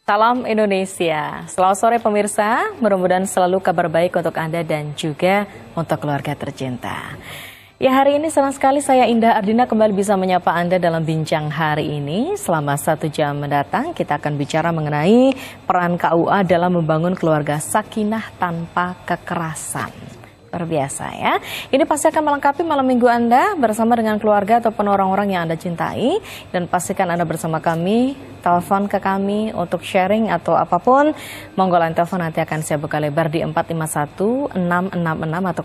Salam Indonesia, selamat sore pemirsa, mudah-mudahan selalu kabar baik untuk Anda dan juga untuk keluarga tercinta. Ya, hari ini senang sekali saya Indah Ardina kembali bisa menyapa Anda dalam bincang hari ini. Selama 1 jam mendatang kita akan bicara mengenai peran KUA dalam membangun keluarga sakinah tanpa kekerasan. Luar biasa ya. Ini pasti akan melengkapi malam minggu Anda bersama dengan keluarga ataupun orang-orang yang Anda cintai. Dan pastikan Anda bersama kami, telepon ke kami untuk sharing atau apapun. Monggo line telepon nanti akan saya buka lebar di 451-666 atau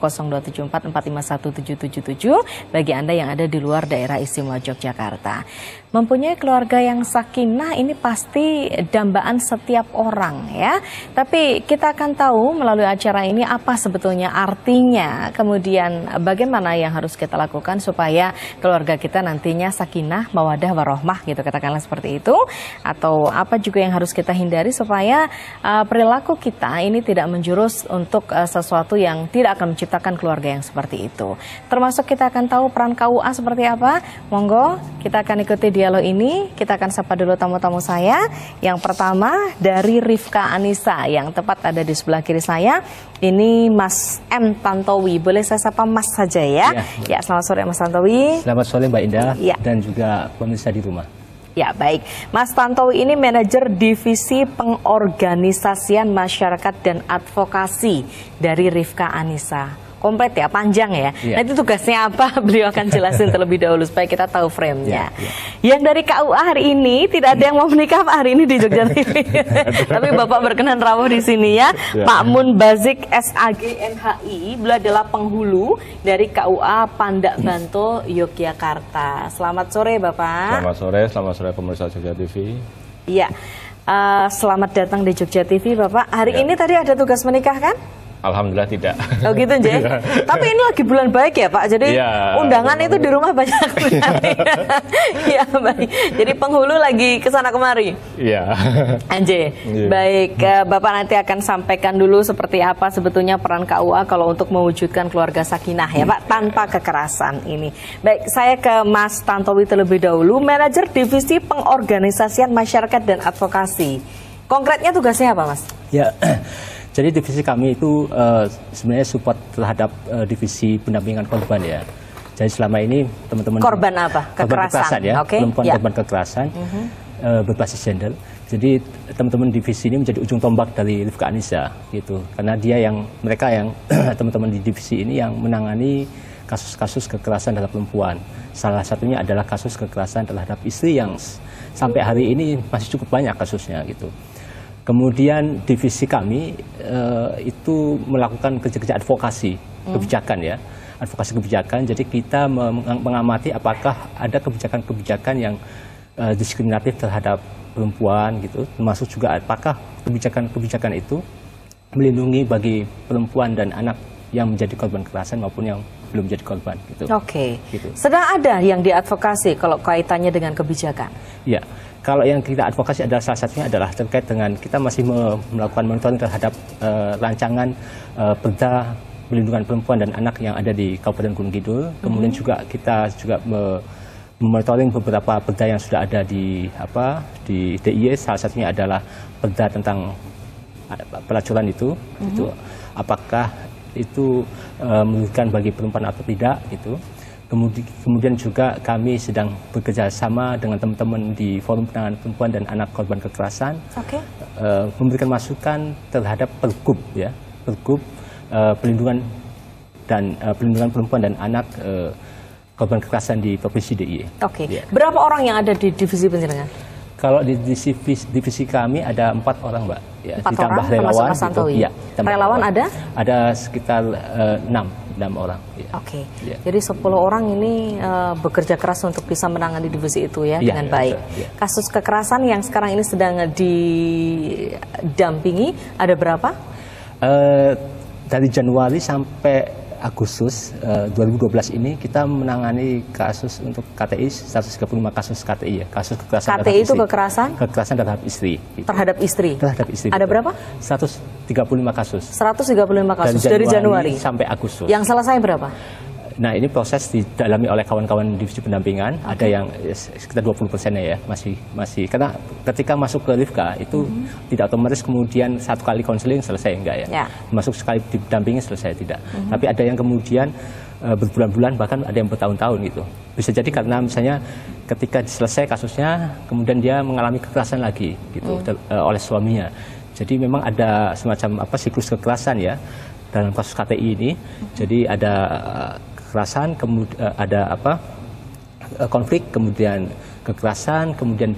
0274-451-777 bagi Anda yang ada di luar daerah istimewa Yogyakarta. Mempunyai keluarga yang sakinah ini pasti dambaan setiap orang ya. Tapi kita akan tahu melalui acara ini apa sebetulnya artinya, kemudian bagaimana yang harus kita lakukan supaya keluarga kita nantinya sakinah, mawadah, warohmah gitu, katakanlah seperti itu. Atau apa juga yang harus kita hindari supaya perilaku kita ini tidak menjurus untuk sesuatu yang tidak akan menciptakan keluarga yang seperti itu. Termasuk kita akan tahu peran KUA seperti apa. Monggo kita akan ikuti dialog ini. Kita akan sapa dulu tamu-tamu saya. Yang pertama dari Rifka Anissa yang tepat ada di sebelah kiri saya. Ini Mas M. Tantowi. Boleh saya sapa Mas saja ya? Ya, selamat sore Mas Tantowi. Selamat sore Mbak Indah dan juga pemirsa di rumah. Ya, baik. Mas Tantowi ini manajer divisi pengorganisasian masyarakat dan advokasi dari Rifka Anissa. Komplit ya, panjang ya. Nanti tugasnya apa beliau akan jelasin terlebih dahulu supaya kita tahu frame-nya. Yang dari KUA hari ini tidak ada yang mau menikah hari ini di Jogja TV. Tapi Bapak berkenan rawuh di sini ya. Pak Mun Bazik SAG NHI, beliau adalah penghulu dari KUA Pandak Banto Yogyakarta. Selamat sore Bapak. Selamat sore pemirsa Jogja TV. Iya. Selamat datang di Jogja TV Bapak. Hari ini tadi ada tugas menikah kan? Alhamdulillah tidak. Oh gitu Jay. Tapi ini lagi bulan baik ya Pak. Jadi undangan itu di rumah banyak. Iya baik. Jadi penghulu lagi kesana kemari. Iya. Anje. Baik. Bapak nanti akan sampaikan dulu seperti apa sebetulnya peran KUA kalau untuk mewujudkan keluarga sakinah ya Pak, tanpa kekerasan ini. Baik. Saya ke Mas Tantowi terlebih dahulu, manajer divisi pengorganisasian masyarakat dan advokasi. Konkretnya tugasnya apa Mas? Ya. Jadi divisi kami itu sebenarnya support terhadap divisi pendampingan korban ya. Jadi selama ini teman-teman korban apa? Kekerasan ya, perempuan korban kekerasan berbasis gender. Jadi teman-teman divisi ini menjadi ujung tombak dari Rifka Anissa gitu. Karena mereka yang teman-teman di divisi ini yang menangani kasus-kasus kekerasan terhadap perempuan. Salah satunya adalah kasus kekerasan terhadap istri yang sampai hari ini masih cukup banyak kasusnya gitu. Kemudian divisi kami itu melakukan kerja-kerja advokasi kebijakan ya, advokasi kebijakan. Jadi kita mengamati apakah ada kebijakan-kebijakan yang diskriminatif terhadap perempuan gitu, termasuk juga apakah kebijakan-kebijakan itu melindungi bagi perempuan dan anak yang menjadi korban kekerasan maupun yang belum menjadi korban gitu. Oke. Gitu. Sedang ada yang diadvokasi kalau kaitannya dengan kebijakan? Ya. Kalau yang kita advokasi adalah salah satunya adalah terkait dengan kita masih melakukan monitoring terhadap rancangan perda perlindungan perempuan dan anak yang ada di Kabupaten Gunung Kidul. Kemudian juga kita juga memonitoring beberapa perda yang sudah ada di DIY. Salah satunya adalah perda tentang pelacuran itu apakah itu merugikan bagi perempuan atau tidak gitu. Kemudian juga kami sedang bekerja sama dengan teman-teman di Forum Penanganan Perempuan dan Anak Korban Kekerasan, memberikan masukan terhadap Pergub ya, Pergub perlindungan perempuan dan anak korban kekerasan di Provinsi DIY. Ya. Berapa orang yang ada di divisi penjenengan? Kalau di divisi kami ada 4 orang Mbak, ya, ditambah relawan. Ya, relawan ada? Ada sekitar 6 orang. Ya. Jadi 10 orang ini bekerja keras untuk bisa menangani divisi itu ya, dengan baik. Kasus kekerasan yang sekarang ini sedang didampingi ada berapa? Dari Januari sampai Agustus 2012 ini kita menangani kasus untuk KTI 135 kasus KTI ya, kasus kekerasan KTI itu kekerasan terhadap istri. Gitu. Terhadap istri. Ada berapa? 135 kasus. 135 kasus dari Januari sampai Agustus. Yang selesai berapa? Nah, ini proses didalami oleh kawan-kawan divisi pendampingan. Ada yang sekitar 20% ya, masih karena ketika masuk ke Rifka itu tidak otomatis kemudian satu kali konseling selesai, enggak ya. Masuk sekali didampingi selesai, tidak. Tapi ada yang kemudian berbulan-bulan, bahkan ada yang bertahun-tahun gitu. Bisa jadi karena misalnya ketika selesai kasusnya kemudian dia mengalami kekerasan lagi gitu oleh suaminya. Jadi memang ada semacam siklus kekerasan ya dalam kasus KTI ini. Jadi ada kekerasan, kemudian ada konflik, kemudian kekerasan, kemudian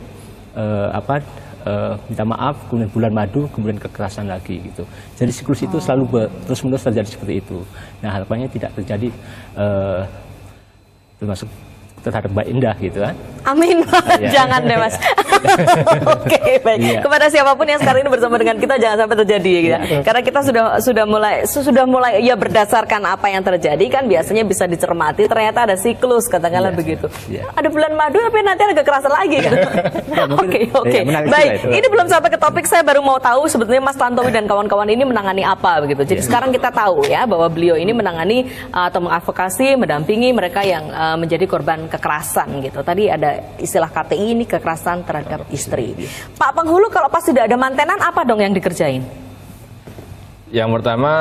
minta maaf, kemudian bulan madu, kemudian kekerasan lagi gitu. Jadi siklus itu selalu terus-menerus terjadi seperti itu. Nah, harapannya tidak terjadi termasuk terhadap Mbak Indah gitu kan. Amin. Jangan deh Mas. Oke, baik. Kepada siapapun yang sekarang ini bersama dengan kita jangan sampai terjadi gitu. Karena kita sudah mulai ya berdasarkan apa yang terjadi kan biasanya bisa dicermati ternyata ada siklus katakanlah begitu. Ada bulan madu tapi nanti ada kekerasan lagi gitu. Oke. Baik. Ini belum sampai ke topik, saya baru mau tahu sebetulnya Mas Tantowi dan kawan-kawan ini menangani apa begitu. Jadi sekarang kita tahu ya bahwa beliau ini menangani atau mengadvokasi, mendampingi mereka yang menjadi korban kekerasan gitu. Tadi ada istilah KTI ini, kekerasan terhadap istri. Pak Penghulu, kalau pas tidak ada mantenan apa dong yang dikerjain? Yang pertama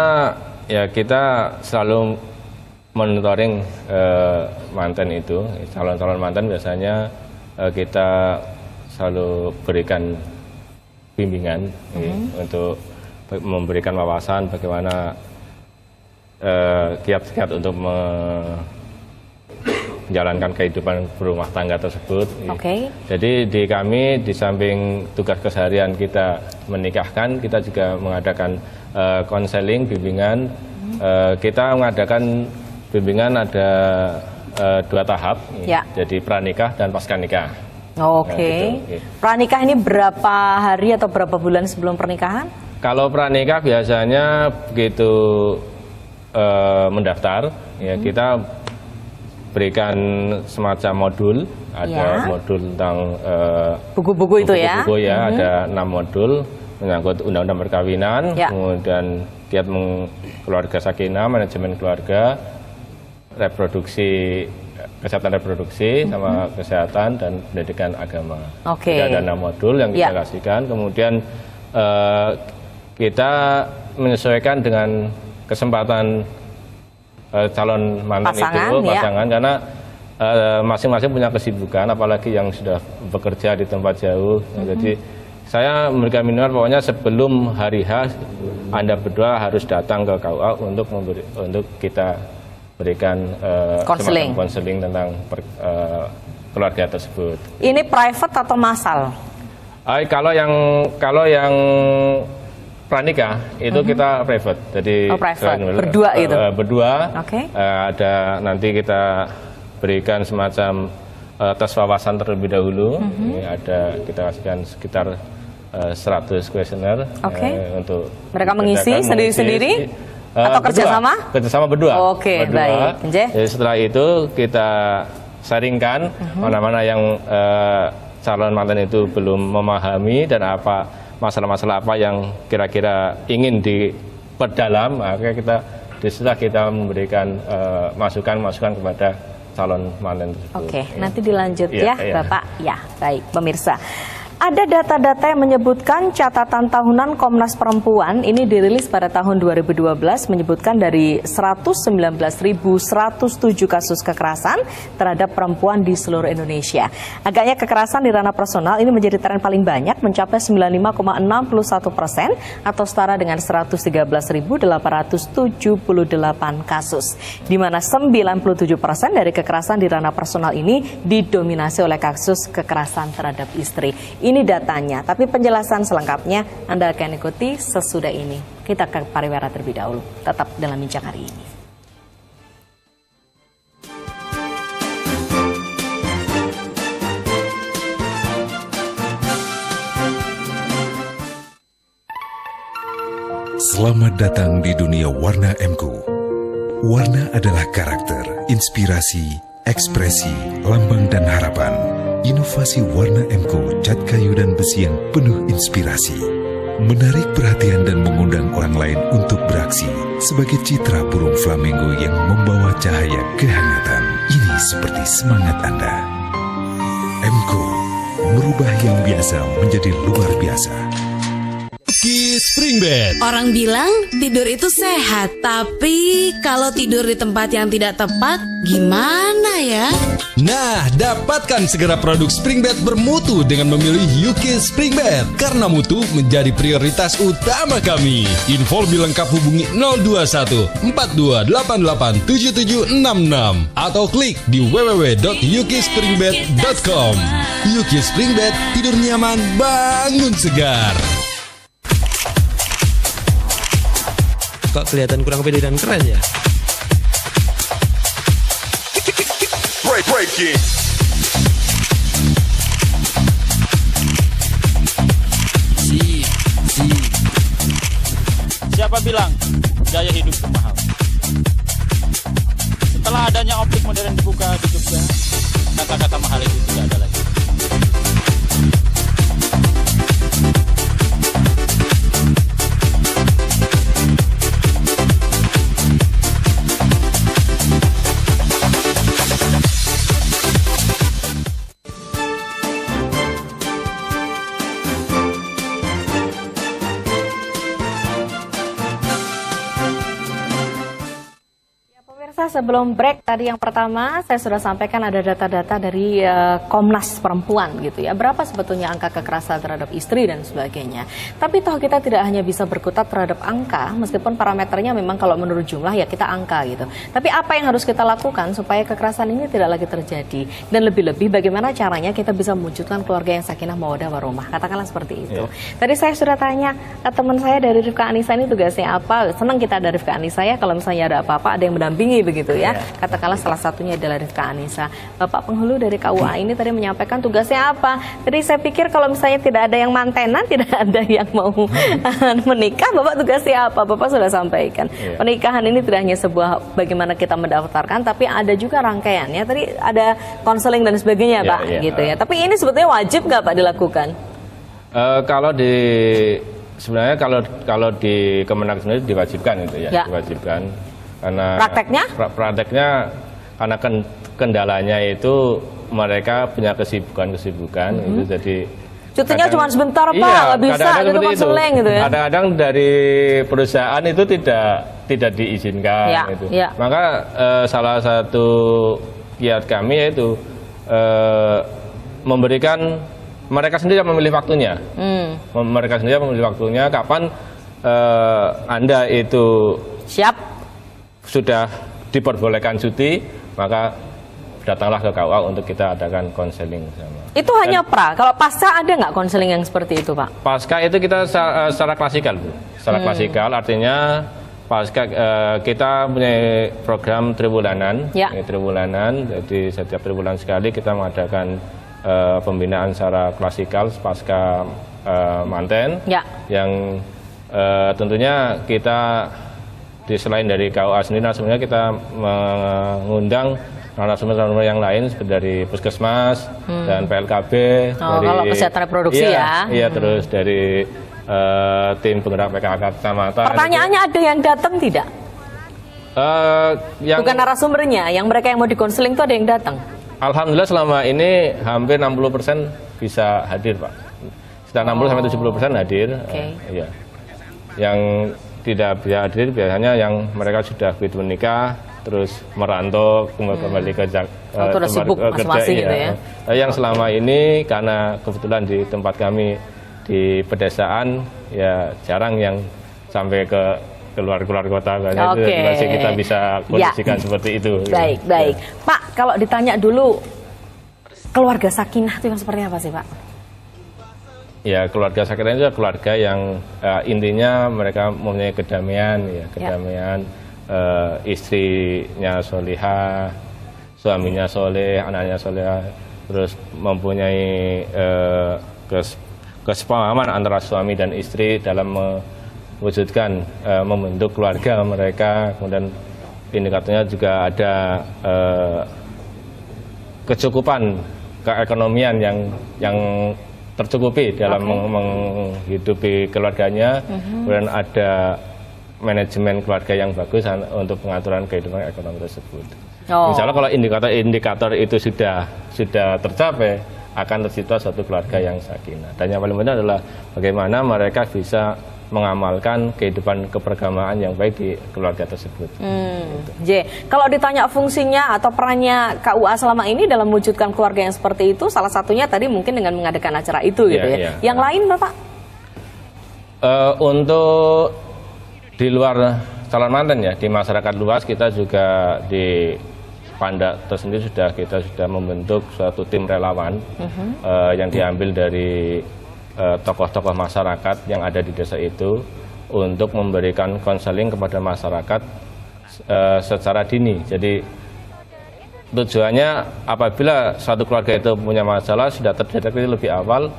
ya kita selalu monitoring manten itu, calon-calon manten biasanya kita selalu berikan bimbingan untuk memberikan wawasan bagaimana kiat-kiat untuk menjalankan kehidupan berumah tangga tersebut. Jadi di kami di samping tugas keseharian kita menikahkan, kita juga mengadakan konseling, bimbingan. Kita mengadakan bimbingan ada 2 tahap, jadi pranikah dan pasca nikah. Pranikah ini berapa hari atau berapa bulan sebelum pernikahan? Kalau pranikah biasanya begitu mendaftar, ya kita berikan semacam modul, ada modul tentang buku-buku itu buku ya, ada 6 modul menyangkut undang-undang perkawinan, kemudian kiat keluarga sakinah, manajemen keluarga, reproduksi, kesehatan reproduksi, sama kesehatan dan pendidikan agama. Jadi ada 6 modul yang kita kasihkan, kemudian kita menyesuaikan dengan kesempatan calon mantan pasangan karena masing-masing punya kesibukan, apalagi yang sudah bekerja di tempat jauh. Jadi saya memberikan minimal pokoknya sebelum hari H Anda berdua harus datang ke KUA untuk kita berikan konseling tentang keluarga tersebut. Ini private atau massal? Kalau yang pranikah itu kita private, jadi berdua itu. Ada nanti kita berikan semacam tes wawasan terlebih dahulu. Ini ada kita kasihkan sekitar 100 kuesioner untuk mereka mengisi sendiri-sendiri atau kerjasama? Kerjasama berdua. Baik. Jadi setelah itu kita sharingkan mana-mana yang calon mantan itu belum memahami dan apa masalah-masalah apa yang kira-kira ingin diperdalam, maka setelah kita memberikan masukan kepada calon mantan tersebut. Nanti dilanjut Bapak. Baik, pemirsa. Ada data-data yang menyebutkan catatan tahunan Komnas Perempuan ini dirilis pada tahun 2012 menyebutkan dari 119.107 kasus kekerasan terhadap perempuan di seluruh Indonesia. Agaknya kekerasan di ranah personal ini menjadi tren paling banyak mencapai 95,61% atau setara dengan 113.878 kasus. Di mana 97% dari kekerasan di ranah personal ini didominasi oleh kasus kekerasan terhadap istri. Ini datanya, tapi penjelasan selengkapnya Anda akan ikuti sesudah ini. Kita ke pariwara terlebih dahulu. Tetap dalam bincang hari ini. Selamat datang di dunia warna MQ. Warna adalah karakter, inspirasi, ekspresi, lambang dan harapan. Inovasi warna MQ cat kayu dan besi yang penuh inspirasi, menarik perhatian dan mengundang orang lain untuk beraksi sebagai citra burung flamingo yang membawa cahaya kehangatan. Ini seperti semangat Anda. M.Co merubah yang biasa menjadi luar biasa. Springbed. Orang bilang tidur itu sehat, tapi kalau tidur di tempat yang tidak tepat, gimana ya? Nah, dapatkan segera produk Springbed bermutu dengan memilih UK Springbed, karena mutu menjadi prioritas utama kami. Info lebih lengkap hubungi 021 4288 7766 atau klik di www.ukspringbed.com. UK Springbed, tidur nyaman, bangun segar. Kok kelihatan kurang pede dan keren ya? Siapa bilang gaya hidup itu mahal? Setelah adanya optik modern dibuka di Jogja, kata-kata mahal itu tidak ada lagi. Sebelum break tadi yang pertama saya sudah sampaikan ada data-data dari Komnas Perempuan gitu ya. Berapa sebetulnya angka kekerasan terhadap istri dan sebagainya. Tapi toh kita tidak hanya bisa berkutat terhadap angka, meskipun parameternya memang kalau menurut jumlah ya kita angka gitu. Tapi apa yang harus kita lakukan supaya kekerasan ini tidak lagi terjadi, dan lebih-lebih bagaimana caranya kita bisa mewujudkan keluarga yang sakinah mawaddah warahmah. Katakanlah seperti itu. Tadi saya sudah tanya teman saya dari Rifka Anissa ini tugasnya apa. Senang kita dari Rifka Anissa ya, kalau misalnya ada apa-apa ada yang mendampingi begitu ya. Katakanlah salah satunya adalah Rifka Anissa. Bapak penghulu dari KUA ini tadi menyampaikan tugasnya apa. Jadi saya pikir kalau misalnya tidak ada yang mantenan, tidak ada yang mau menikah, Bapak tugasnya apa? Bapak sudah sampaikan. Pernikahan ini tidak hanya sebuah bagaimana kita mendaftarkan, tapi ada juga rangkaiannya. Tadi ada konseling dan sebagainya, Pak, gitu ya. Tapi ini sebetulnya wajib nggak, Pak, dilakukan? Sebenarnya kalau di Kemenak sendiri diwajibkan gitu ya, diwajibkan. Karena prakteknya karena kendalanya itu mereka punya kesibukan gitu, jadi cutinya cuma sebentar, Pak, nggak bisa itu konseling gitu ya. Kadang-kadang dari perusahaan itu tidak diizinkan gitu. Maka salah satu kiat kami yaitu memberikan mereka sendiri yang memilih waktunya. Mereka sendiri yang memilih waktunya kapan Anda itu siap sudah diperbolehkan cuti, maka datanglah ke KUA untuk kita adakan konseling sama. Itu hanya pra. Kalau pasca ada nggak konseling yang seperti itu, Pak? Pasca itu kita secara klasikal, Bu. Secara klasikal artinya pasca kita punya program tribulanan, tribulanan. Jadi setiap tribulan sekali kita mengadakan pembinaan secara klasikal pasca manten, yang tentunya kita selain dari KUA sendiri, sebenarnya kita mengundang narasumber yang lain seperti dari Puskesmas dan PLKB, dari kalau kesehatan reproduksi terus dari tim penggerak PKK kecamatan. Pertanyaannya ada yang datang tidak? Bukan narasumbernya, yang mereka yang mau dikonseling itu ada yang datang? Alhamdulillah selama ini hampir 60% bisa hadir, Pak. Sekitar 60-70% hadir. Yang tidak bisa hadir biasanya yang mereka sudah begitu menikah terus merantau kembali ke tempat kerja gitu ya. Yang selama ini karena kebetulan di tempat kami di pedesaan ya jarang yang sampai ke keluar kota, itu masih kita bisa kondisikan seperti itu. Baik. Pak, kalau ditanya dulu keluarga sakinah itu yang seperti apa sih, Pak? Ya, keluarga sakinah itu keluarga yang intinya mereka mempunyai kedamaian, istrinya solihah, suaminya soleh, anaknya soleh, terus mempunyai kesepahaman antara suami dan istri dalam mewujudkan membentuk keluarga mereka. Kemudian indikatornya juga ada kecukupan keekonomian yang tercukupi dalam menghidupi keluarganya. Kemudian ada manajemen keluarga yang bagus untuk pengaturan kehidupan ekonomi tersebut. Insya Allah kalau indikator itu sudah tercapai, akan tercipta suatu keluarga yang sakinah. Dan yang paling penting adalah bagaimana mereka bisa mengamalkan kehidupan keberagamaan yang baik di keluarga tersebut. Kalau ditanya fungsinya atau perannya KUA selama ini dalam mewujudkan keluarga yang seperti itu, salah satunya tadi mungkin dengan mengadakan acara itu gitu ya. Yang lain Bapak? Untuk di luar calon manten ya, di masyarakat luas kita juga di Panda tersendiri kita sudah membentuk suatu tim relawan yang diambil dari tokoh-tokoh masyarakat yang ada di desa itu untuk memberikan konseling kepada masyarakat secara dini. Jadi tujuannya apabila suatu keluarga itu punya masalah sudah terdeteksi lebih awal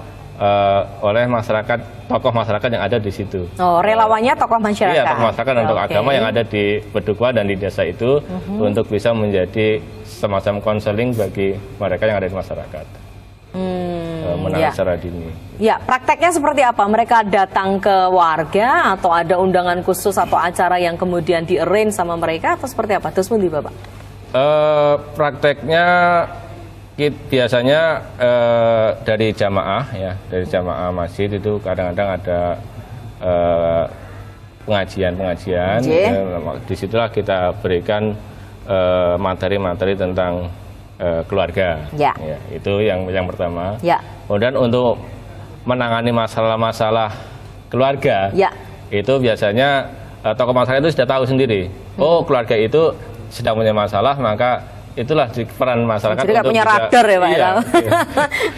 oleh masyarakat, tokoh masyarakat yang ada di situ. Relawannya tokoh masyarakat. Iya, tokoh masyarakat dan tokoh agama yang ada di Bedugwa dan di desa itu untuk bisa menjadi semacam konseling bagi mereka yang ada di masyarakat. Menangani secara dini. Ya, prakteknya seperti apa? Mereka datang ke warga atau ada undangan khusus atau acara yang kemudian di-arrange sama mereka atau seperti apa? Terus pundi Bapak? Prakteknya biasanya dari jamaah ya, dari jamaah masjid itu kadang-kadang ada pengajian. Disitulah kita berikan materi-materi tentang keluarga. Ya, itu yang pertama. Kemudian untuk menangani masalah-masalah keluarga, itu biasanya tokoh masyarakat itu sudah tahu sendiri. Oh, keluarga itu sedang punya masalah, maka itulah peran masyarakat. Jadi untuk punya radar ya Pak. Iya.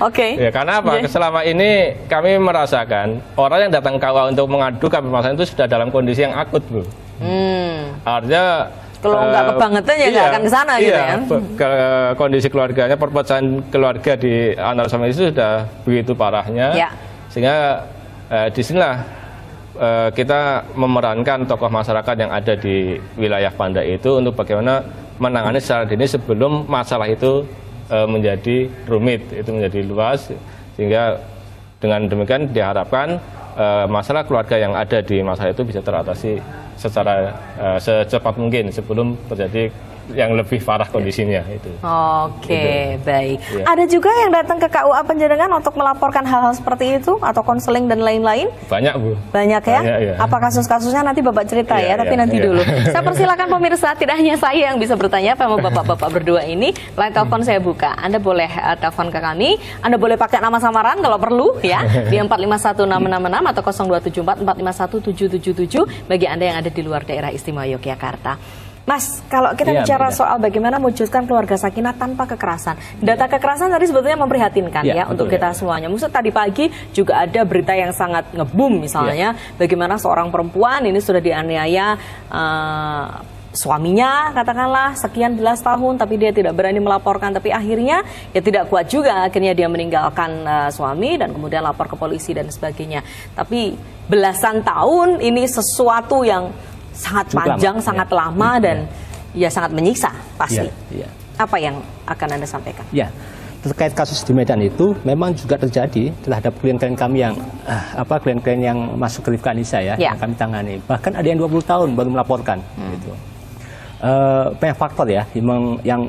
Oke. Ya, karena apa? Selama ini kami merasakan orang yang datang KUA untuk mengadukan masalah itu sudah dalam kondisi yang akut, Bu. Artinya kalau nggak kebangetan ya nggak akan ke sana gitu ya. Kondisi keluarganya, perpecahan keluarga di antar sama itu sudah begitu parahnya. Sehingga disinilah kita memerankan tokoh masyarakat yang ada di wilayah Panda itu untuk bagaimana menangani secara dini sebelum masalah itu menjadi rumit, itu menjadi luas, sehingga dengan demikian diharapkan masalah keluarga yang ada di masalah itu bisa teratasi secara secepat mungkin sebelum terjadi yang lebih parah kondisinya itu. Oke, baik. Ada juga yang datang ke KUA Penjaringan untuk melaporkan hal-hal seperti itu atau konseling dan lain-lain? Banyak, Bu. Banyak ya? Apa kasus-kasusnya nanti Bapak cerita ya, tapi nanti dulu. Saya persilakan pemirsa, tidak hanya saya yang bisa bertanya sama Bapak-bapak berdua ini. Line telepon saya buka. Anda boleh telepon ke kami. Anda boleh pakai nama samaran kalau perlu ya di 451666 atau 0274 451777 bagi Anda yang ada di luar daerah istimewa Yogyakarta. Mas, kalau kita bicara soal bagaimana mewujudkan keluarga sakinah tanpa kekerasan, data kekerasan tadi sebetulnya memprihatinkan ya untuk kita semuanya. Maksud tadi pagi juga ada berita yang sangat ngebum misalnya, bagaimana seorang perempuan ini sudah dianiaya suaminya katakanlah sekian belas tahun, tapi dia tidak berani melaporkan, tapi akhirnya ya tidak kuat juga, akhirnya dia meninggalkan suami dan kemudian lapor ke polisi dan sebagainya. Tapi belasan tahun ini sesuatu yang sangat panjang, sangat lama dan ya sangat menyiksa pasti. Apa yang akan Anda sampaikan? Ya, terkait kasus di Medan itu memang juga terjadi terhadap klien-klien kami yang klien-klien yang masuk ke Rifka Anissa ya, yang kami tangani. Bahkan ada yang 20 tahun baru melaporkan. Gitu. Banyak faktor ya yang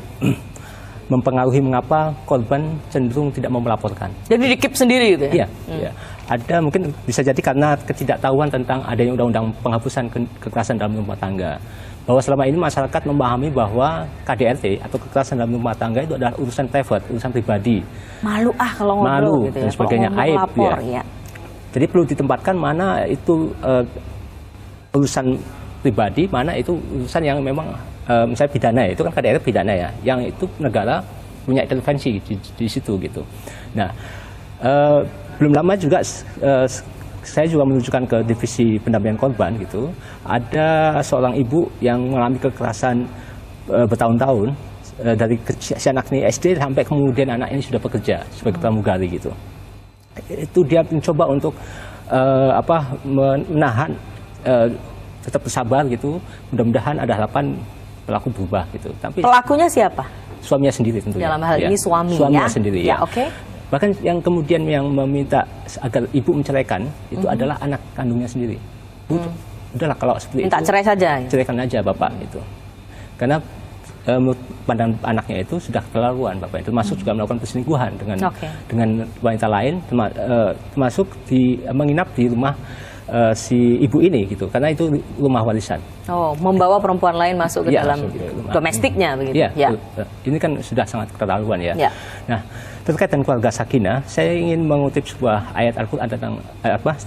mempengaruhi mengapa korban cenderung tidak mau melaporkan. Jadi di-keep sendiri gitu ya? Iya. Ada mungkin bisa jadi karena ketidaktahuan tentang adanya undang-undang penghapusan kekerasan dalam rumah tangga. Bahwa selama ini masyarakat memahami bahwa KDRT atau kekerasan dalam rumah tangga itu adalah urusan private, urusan pribadi. Malu kalau ngobrol gitu dan sebagainya, aib ya. Jadi perlu ditempatkan mana itu urusan pribadi, mana itu urusan yang memang misalnya pidana ya, itu kan KDRT pidana ya, yang itu negara punya intervensi di situ gitu. Nah, belum lama juga saya juga menunjukkan ke divisi pendampingan korban gitu. Ada seorang ibu yang mengalami kekerasan bertahun-tahun dari si anak ini SD sampai kemudian anak ini sudah bekerja sebagai pramugari gitu. Itu dia mencoba untuk menahan, tetap bersabar gitu. Mudah-mudahan ada harapan pelaku berubah gitu. Tapi pelakunya siapa? Suaminya sendiri tentunya. Dalam hal ini suaminya sendiri ya. Oke. Bahkan yang kemudian yang meminta agar ibu menceraikan itu adalah anak kandungnya sendiri. udahlah kalau seperti minta itu cerai saja. Ceraikan aja Bapak itu. Karena menurut pandangan anaknya itu sudah keterlaluan Bapak, termasuk juga melakukan perselingkuhan dengan wanita lain, termasuk menginap di rumah si ibu ini gitu, karena itu rumah warisan. Oh, membawa perempuan lain masuk ke dalam domestiknya begitu. Ya. Ini kan sudah sangat keterlaluan ya. Nah, terkait dengan keluarga sakinah, saya ingin mengutip sebuah ayat Al-Qur'an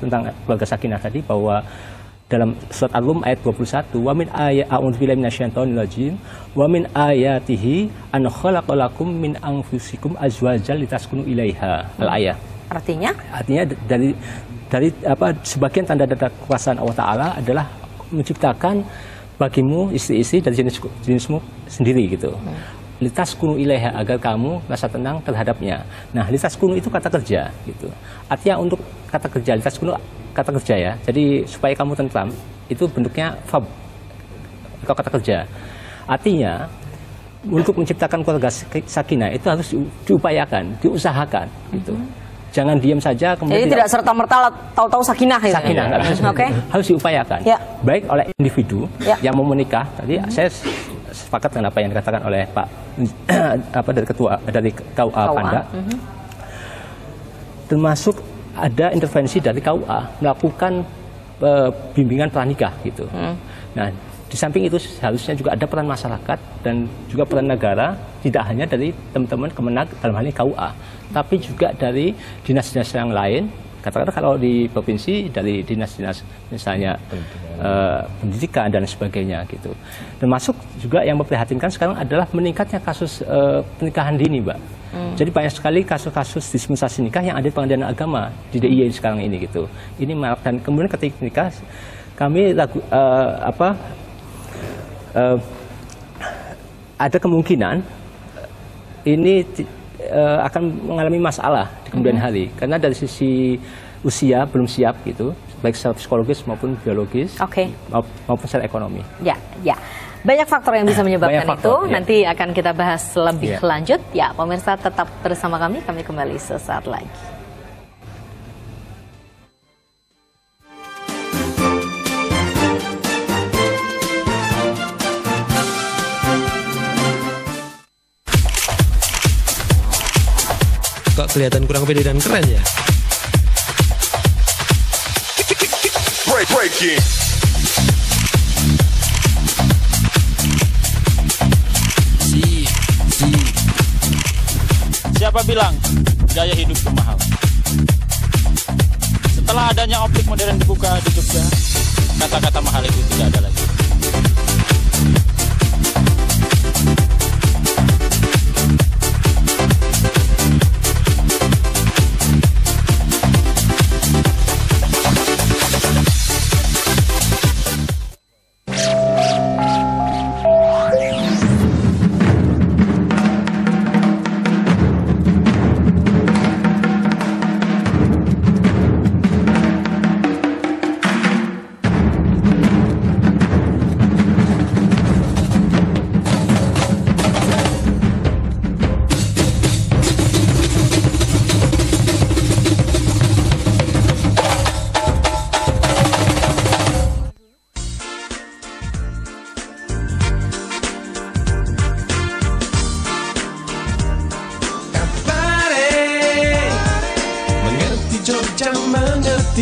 tentang keluarga sakinah tadi, bahwa dalam surat Al-Rum ayat 21, wa min a'udzubillahi minasyaitonir rajim wa min ayatihi an khalaqalakum min anfusikum azwajan litaskunu ilaiha. Al-ayat. Artinya dari sebagian tanda-tanda kekuasaan Allah Ta'ala adalah menciptakan bagimu istri-istri dari jenismu sendiri gitu. Litaskunu ilaiha, agar kamu rasa tenang terhadapnya. Nah, litaskunu itu kata kerja gitu. Artinya untuk kata kerja, litaskunu kata kerja ya. Jadi supaya kamu tentram, itu bentuknya verb atau kata kerja. Artinya untuk menciptakan keluarga sakinah itu harus diupayakan, diusahakan gitu. Jangan diam saja kemudian. Jadi tidak serta-merta tahu-tahu sakinah itu. Sakinah harus diupayakan. Baik oleh individu yang mau menikah. Tadi saya sepakat dengan apa yang dikatakan oleh Pak dari KUA Panda. Termasuk ada intervensi dari KUA melakukan bimbingan pranikah gitu. Nah, di samping itu seharusnya juga ada peran masyarakat dan juga peran negara, tidak hanya dari teman-teman Kemenag dalam hal ini KUA, tapi juga dari dinas-dinas yang lain. Katakanlah kalau di provinsi dari dinas-dinas misalnya pendidikan dan sebagainya gitu. Termasuk juga yang memprihatinkan sekarang adalah meningkatnya kasus pernikahan dini, Mbak. Jadi banyak sekali kasus-kasus dispensasi nikah yang ada di Pengadilan Agama di DIY sekarang ini gitu. Ini dan kemudian ketika nikah kami ada kemungkinan ini akan mengalami masalah di kemudian hari, karena dari sisi usia belum siap gitu, baik secara psikologis maupun biologis, maupun secara ekonomi. Ya. Banyak faktor yang bisa menyebabkan itu. Nanti akan kita bahas lebih lanjut. Ya, pemirsa tetap bersama kami kembali sesaat lagi. Kok kelihatan kurang pede dan keren ya? Breaking. Siapa bilang gaya hidup itu mahal? Setelah adanya optik modern dibuka di Jogja, kata-kata mahal itu tidak ada lagi.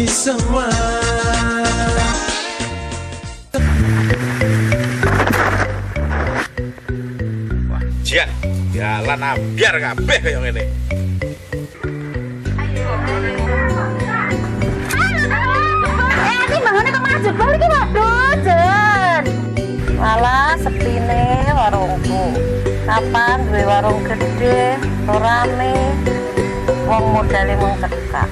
Semua Jian, jalan biar kabeh kayak ngene. Ini bangunnya kok maju balik ki waduh, Jen. Alah, sepine warungku. Kapan duwe warung gede, rame, wong modale mung cekak.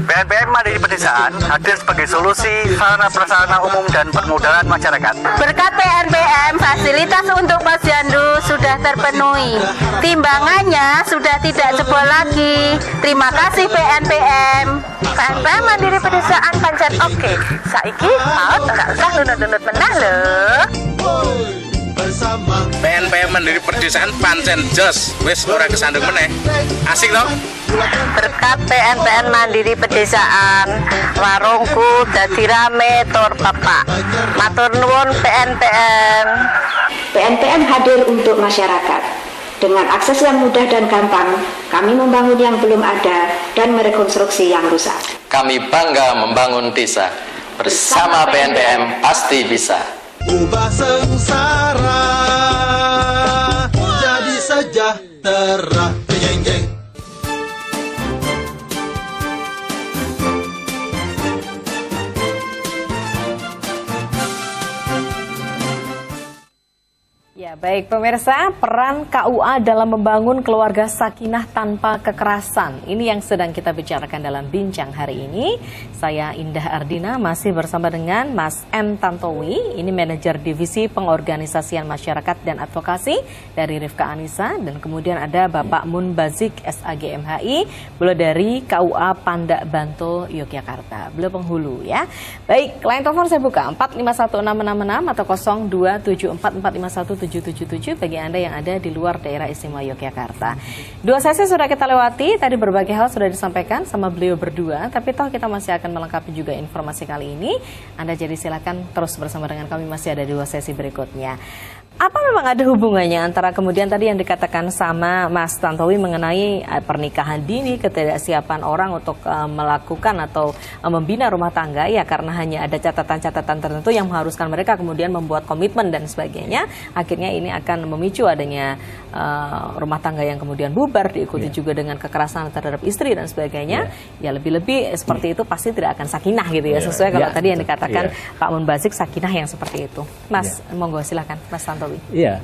BNPM Mandiri Pedesaan hadir sebagai solusi sarana prasarana umum dan permudahan masyarakat. Berkat BNPM, fasilitas untuk posyandu sudah terpenuhi. Timbangannya sudah tidak jebol lagi. Terima kasih BNPM. BNPM Mandiri Pedesaan pancen oke. Saiki mau nggak usah nunut-nunut menah loh. BNPM Mandiri Pedesaan pancen jos wis ora kesandung meneh. Asik toh? Berkat PNPN Mandiri Pedesaan, warungku dadi rame tur pepak. Matur nuwun PNPN. PNPN hadir untuk masyarakat. Dengan akses yang mudah dan gampang, kami membangun yang belum ada dan merekonstruksi yang rusak. Kami bangga membangun desa. Bersama PNPM pasti bisa. Ubah sengsara jadi sejahtera. Jeng jeng. Ya, baik pemirsa, peran KUA dalam membangun keluarga sakinah tanpa kekerasan. Ini yang sedang kita bicarakan dalam bincang hari ini. Saya Indah Ardina masih bersama dengan Mas M. Tantowi, ini manajer divisi pengorganisasian masyarakat dan advokasi dari Rifka Anissa, dan kemudian ada Bapak Munbazik SAG MHI, beliau dari KUA Pandak Banto Yogyakarta, beliau penghulu ya. Baik, line telepon saya buka 451666 atau 0274451777 bagi Anda yang ada di luar daerah istimewa Yogyakarta. Dua sesi sudah kita lewati, tadi berbagai hal sudah disampaikan sama beliau berdua, tapi toh kita masih akan melengkapi juga informasi kali ini. Anda jadi silakan terus bersama dengan kami, masih ada dua sesi berikutnya. Apa memang ada hubungannya antara kemudian tadi yang dikatakan sama Mas Tantowi mengenai pernikahan dini, ketidaksiapan orang untuk melakukan atau membina rumah tangga ya karena hanya ada catatan-catatan tertentu yang mengharuskan mereka kemudian membuat komitmen dan sebagainya. Akhirnya ini akan memicu adanya rumah tangga yang kemudian bubar, diikuti juga dengan kekerasan terhadap istri dan sebagainya. Ya lebih-lebih seperti itu pasti tidak akan sakinah gitu ya, sesuai kalau tadi yang dikatakan Pak Munbazik, sakinah yang seperti itu. Mas, monggo silakan Mas Tantowi. Iya,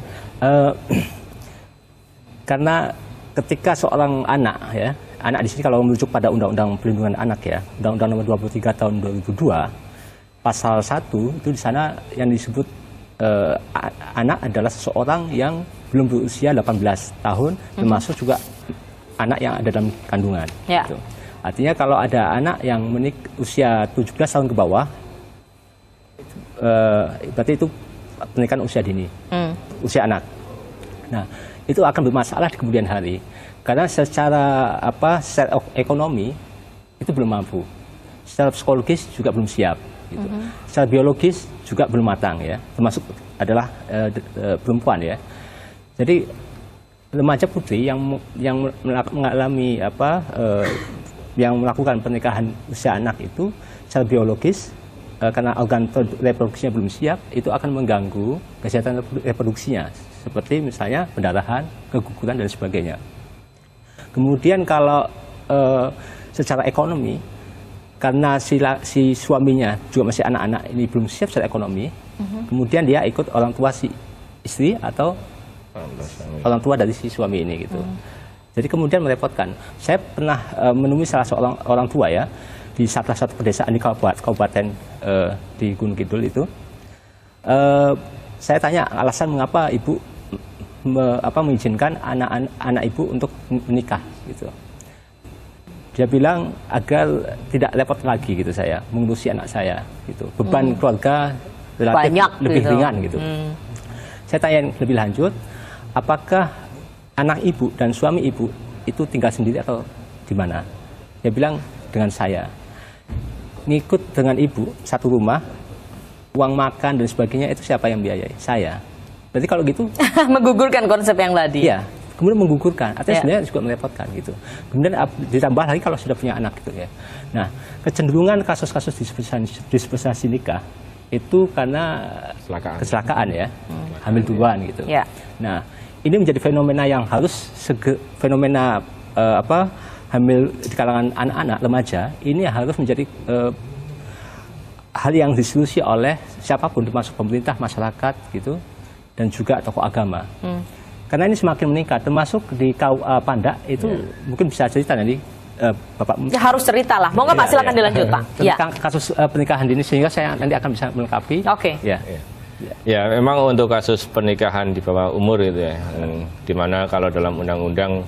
karena ketika seorang anak ya, anak di sini kalau merujuk pada Undang-Undang Perlindungan Anak ya, Undang-Undang Nomor 23 Tahun 2002, Pasal 1 itu di sana yang disebut anak adalah seseorang yang belum berusia 18 tahun, termasuk juga anak yang ada dalam kandungan. Ya. Gitu. Artinya kalau ada anak yang usia 17 tahun ke bawah, berarti itu pernikahan usia dini, usia anak. Nah, itu akan bermasalah di kemudian hari, karena secara secara ekonomi itu belum mampu, secara psikologis juga belum siap, gitu. Secara biologis juga belum matang ya, termasuk adalah perempuan ya. Jadi remaja putri yang mengalami yang melakukan pernikahan usia anak itu secara biologis, karena organ reproduksinya belum siap, itu akan mengganggu kesehatan reproduksinya, seperti misalnya pendarahan, keguguran dan sebagainya. Kemudian kalau secara ekonomi, karena si suaminya juga masih anak-anak ini belum siap secara ekonomi, kemudian dia ikut orang tua si istri atau orang tua dari si suami ini gitu. Jadi kemudian merepotkan. Saya pernah menemui salah seorang orang tua ya, di salah satu pedesaan di kabupaten di Gunung Kidul itu, saya tanya alasan mengapa ibu mengizinkan anak ibu untuk menikah gitu. Dia bilang agar tidak repot lagi gitu saya mengurusi anak saya gitu, beban keluarga relatif banyak lebih gitu. ringan gitu. Saya tanya lebih lanjut, apakah anak ibu dan suami ibu itu tinggal sendiri atau di mana? Dia bilang dengan saya. Ngikut dengan ibu satu rumah, uang makan dan sebagainya itu siapa yang biayai? Saya. Berarti kalau gitu menggugurkan konsep yang tadi. Iya, kemudian menggugurkan. Artinya sebenarnya juga merepotkan gitu. Kemudian ditambah lagi kalau sudah punya anak gitu ya. Nah, kecenderungan kasus-kasus dispensasi nikah itu karena kecelakaan ya, hamil duluan gitu. Ya. Nah, ini menjadi fenomena yang harus fenomena hamil di kalangan anak-anak remaja ini harus menjadi hal yang disolusi oleh siapapun, termasuk pemerintah, masyarakat gitu, dan juga tokoh agama. Karena ini semakin meningkat, termasuk di KUA Pandak itu mungkin bisa cerita nanti Bapak. Ya, harus cerita lah. Monggo Pak, silakan dilanjut Pak. Tentang kasus pernikahan dini, sehingga saya nanti akan bisa melengkapi. Oke. Ya, memang untuk kasus pernikahan di bawah umur itu ya, dimana kalau dalam undang-undang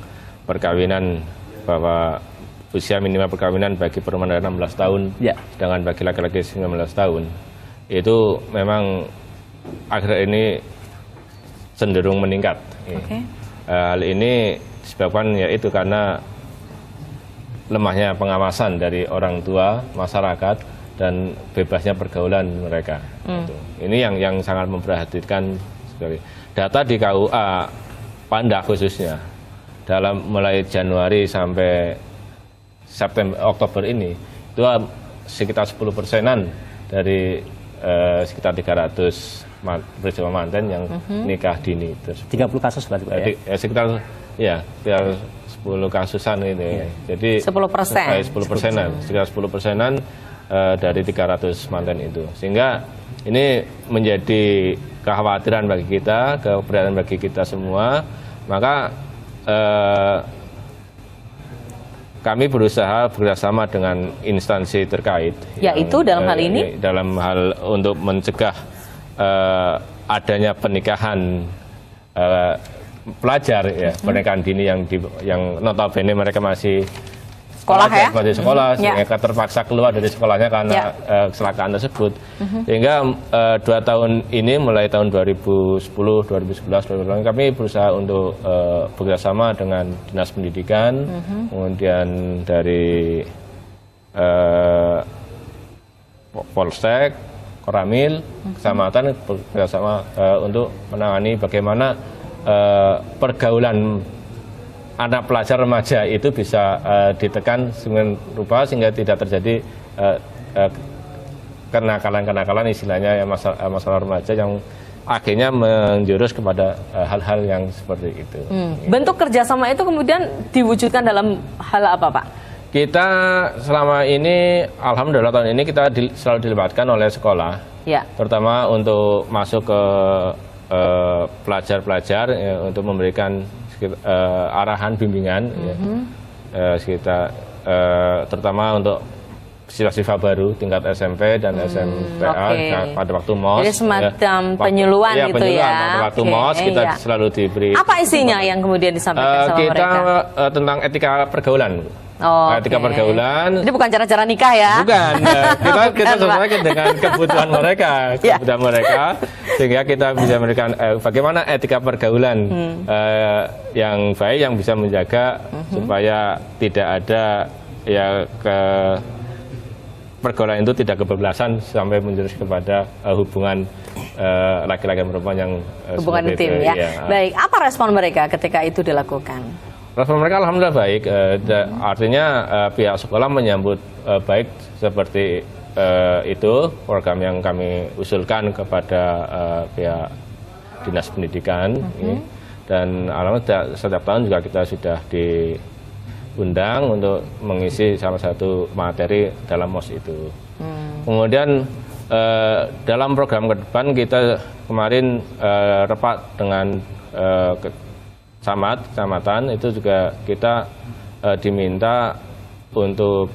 perkawinan bahwa usia minimal perkawinan bagi perempuan 16 tahun, sedangkan bagi laki-laki 19 tahun, itu memang akhir ini cenderung meningkat. Hal ini disebabkan yaitu karena lemahnya pengawasan dari orang tua, masyarakat, dan bebasnya pergaulan mereka. Ini yang sangat memperhatikan sekali. Data di KUA Panda khususnya dalam mulai Januari sampai Oktober ini itu sekitar 10%-an dari sekitar 300 peristiwa manten yang nikah dini. 30 kasus berarti Pak, ya? Sekitar 10 kasusan ini. Jadi 10%-an, sekitar 10%-an dari 300 manten itu. Sehingga ini menjadi kekhawatiran bagi kita, keprihatinan bagi kita semua. Maka kami berusaha bekerjasama dengan instansi terkait. Yaitu dalam hal ini? Dalam hal untuk mencegah adanya pernikahan pelajar, ya, pernikahan dini yang notabene mereka masih sekolah, masih sekolah, sehingga terpaksa keluar dari sekolahnya karena kecelakaan tersebut. Sehingga 2 tahun ini, mulai tahun 2010, 2011, kami berusaha untuk bekerjasama dengan Dinas Pendidikan, kemudian dari Polsek, Koramil, kecamatan bekerjasama untuk menangani bagaimana pergaulan anak pelajar remaja itu bisa ditekan dengan rupa sehingga tidak terjadi kenakalan-kenakalan, istilahnya ya, masalah remaja yang akhirnya menjurus kepada hal-hal yang seperti itu. Bentuk kerjasama itu kemudian diwujudkan dalam hal apa, Pak? Kita selama ini, alhamdulillah tahun ini kita selalu dilibatkan oleh sekolah, terutama untuk masuk ke pelajar-pelajar untuk memberikan arahan bimbingan, sekitar terutama untuk siswa-siswa baru tingkat SMP dan SMPA pada waktu MOS. Jadi semacam penyuluhan gitu ya. Pada waktu MOS kita selalu diberi. Apa isinya yang kemudian disampaikan sama kita mereka? Tentang etika pergaulan. Etika pergaulan. Ini bukan cara-cara nikah ya? Bukan. Kita sesuaikan dengan kebutuhan mereka, sehingga kita bisa memberikan bagaimana etika pergaulan yang baik, yang bisa menjaga supaya tidak ada pergaulan itu tidak kebablasan sampai menjurus kepada hubungan laki-laki dan perempuan yang hubungan intim ya. Baik, apa respon mereka ketika itu dilakukan? Respon mereka alhamdulillah baik, artinya pihak sekolah menyambut baik seperti itu program yang kami usulkan kepada pihak Dinas Pendidikan, dan alhamdulillah setiap tahun juga kita sudah diundang untuk mengisi salah satu materi dalam MOS itu. Kemudian dalam program ke depan kita kemarin rapat dengan kecamatan itu juga kita diminta untuk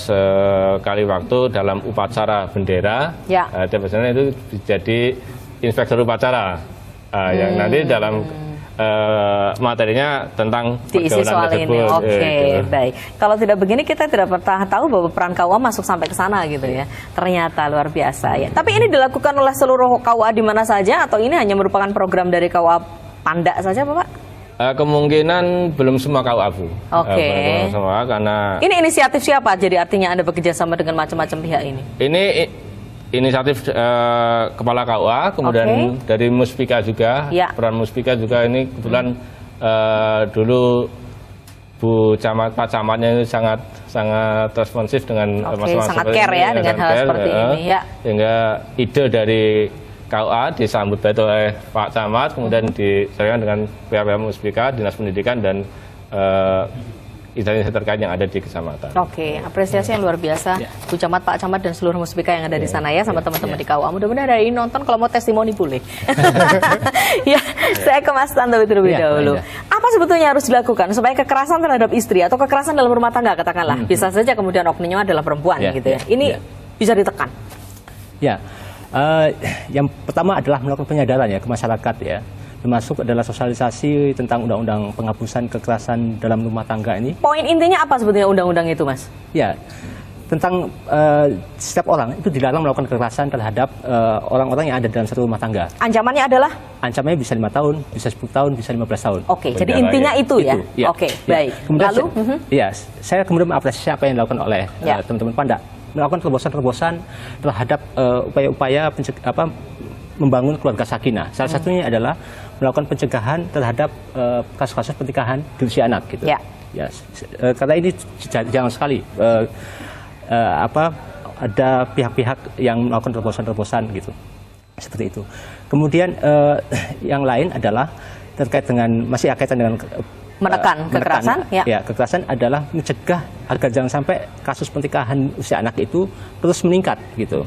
sekali waktu dalam upacara bendera, biasanya itu jadi inspektur upacara, yang nanti dalam materinya tentang diisi soal ini. Baik. Kalau tidak begini kita tidak pernah tahu bahwa peran KUA masuk sampai ke sana gitu ya. Ternyata luar biasa ya. Tapi ini dilakukan oleh seluruh KUA di mana saja atau ini hanya merupakan program dari KUA Panda saja, Bapak? Kemungkinan belum semua KUA, Bu. Belum semua, karena ini inisiatif siapa? Jadi artinya Anda bekerja sama dengan macam-macam pihak ini? Ini inisiatif Kepala KUA, kemudian dari Muspika juga, peran Muspika juga ini kebetulan dulu Pak Camatnya itu sangat responsif dengan masalah sangat care ya dengan hal seperti ini ya. Sehingga ide dari KUA disambut baik oleh Pak Camat, kemudian diserahkan dengan pihak Muspika, Dinas Pendidikan dan instansi terkait yang ada di kecamatan. Apresiasi yang luar biasa Bu Camat, Pak Camat dan seluruh Muspika yang ada di sana ya, sama teman-teman di KUA. Mudah-mudahan dari ini nonton, kalau mau testimoni boleh. Saya ke Mas Tantowi terlebih dahulu. Apa sebetulnya harus dilakukan supaya kekerasan terhadap istri atau kekerasan dalam rumah tangga katakanlah, bisa saja kemudian oknumnya adalah perempuan gitu ya. Ini bisa ditekan. Yang pertama adalah melakukan penyadaran ya ke masyarakat ya, termasuk adalah sosialisasi tentang undang-undang penghapusan kekerasan dalam rumah tangga ini. Poin intinya apa sebetulnya undang-undang itu, Mas? Ya, tentang setiap orang itu dilarang melakukan kekerasan terhadap orang-orang yang ada dalam satu rumah tangga. Ancamannya adalah? Ancamannya bisa 5 tahun, bisa 10 tahun, bisa 15 tahun. Oke, jadi intinya itu ya? Ya. Oke, baik. Kemudian lalu? Saya kemudian mengapresiasi apa yang dilakukan oleh teman-teman Panda. Melakukan terobosan-terobosan terhadap upaya-upaya membangun keluarga sakinah. Salah satunya adalah melakukan pencegahan terhadap kasus-kasus pernikahan di usia anak gitu. Ya, karena ini jarang sekali ada pihak-pihak yang melakukan terobosan-terobosan gitu, seperti itu. Kemudian yang lain adalah terkait dengan masih kaitan dengan menekan kekerasan. Kekerasan adalah mencegah agar jangan sampai kasus pernikahan usia anak itu terus meningkat gitu.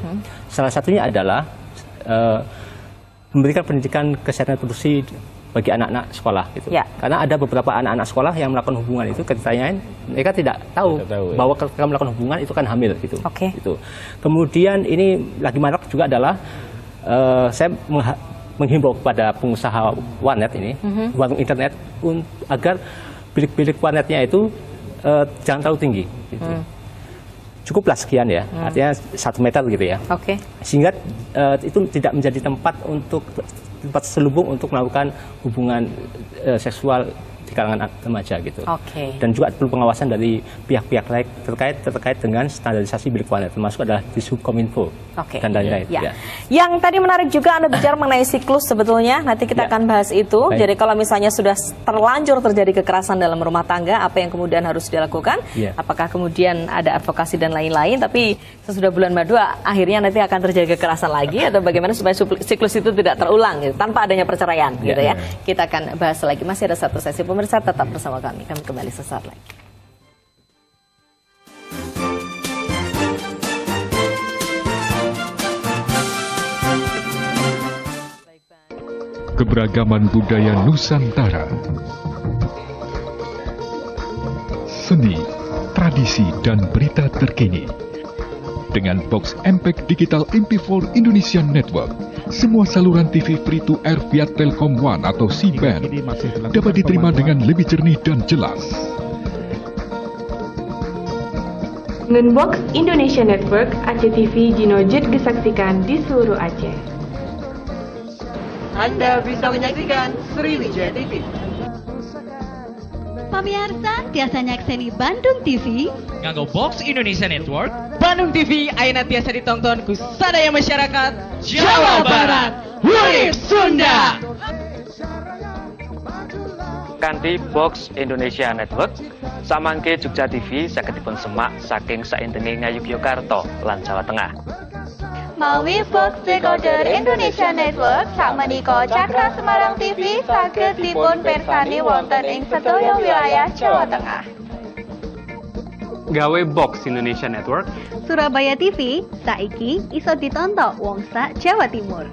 Salah satunya adalah memberikan pendidikan kesehatan reproduksi bagi anak-anak sekolah gitu. Karena ada beberapa anak-anak sekolah yang melakukan hubungan itu, ketika ditanyain mereka tidak tahu bahwa ketika melakukan hubungan itu kan hamil gitu. Gitu. Kemudian ini lagi marak juga adalah saya menghimbau kepada pengusaha warnet ini, warung internet, agar bilik-bilik warnetnya itu jangan terlalu tinggi gitu. Cukuplah sekian ya, artinya 1 meter gitu ya. Sehingga itu tidak menjadi tempat selubung untuk melakukan hubungan seksual di kalangan remaja gitu. Dan juga perlu pengawasan dari pihak-pihak lain terkait dengan standarisasi bilik warnet, termasuk adalah di Subkominfo dan lain-lain. Yang tadi menarik juga Anda bicara mengenai siklus sebetulnya, nanti kita akan bahas itu. Jadi kalau misalnya sudah terlanjur terjadi kekerasan dalam rumah tangga, apa yang kemudian harus dilakukan? Apakah kemudian ada advokasi dan lain-lain, tapi sesudah bulan madu akhirnya nanti akan terjadi kekerasan lagi, atau bagaimana supaya siklus itu tidak terulang gitu, tanpa adanya perceraian gitu ya. Kita akan bahas lagi, masih ada satu sesi. Pemirsa tetap bersama kami kembali sesaat lagi. Keberagaman budaya Nusantara, seni, tradisi, dan berita terkini. Dengan box MPEG Digital MP4 Indonesia Network, semua saluran TV free to air via Telkom One atau C-band dapat diterima dengan lebih jernih dan jelas. Dengan box Indonesia Network, Aceh TV dinojut disaksikan di seluruh Aceh. Anda bisa menyaksikan Sriwijaya TV. Pemirsa tiasa nyakseni Bandung TV nganggo box Indonesia Network. Bandung TV ayeuna tiasa ditonton ku sadaya masyarakat Jawa Barat. Hurip Sunda. Kanthi box Indonesia Network, samangke Jogja TV saged dipun semak saking saintenging Ngayogyakarta lan Jawa Tengah. Mawi box decoder Indonesia Network sakmenika Cakra Semarang TV saged dipun pirsani wonten ing sedaya wilayah Jawa Tengah. Gawe box Indonesia Network, Surabaya TV saiki iso ditonton wong sak Jawa Timur.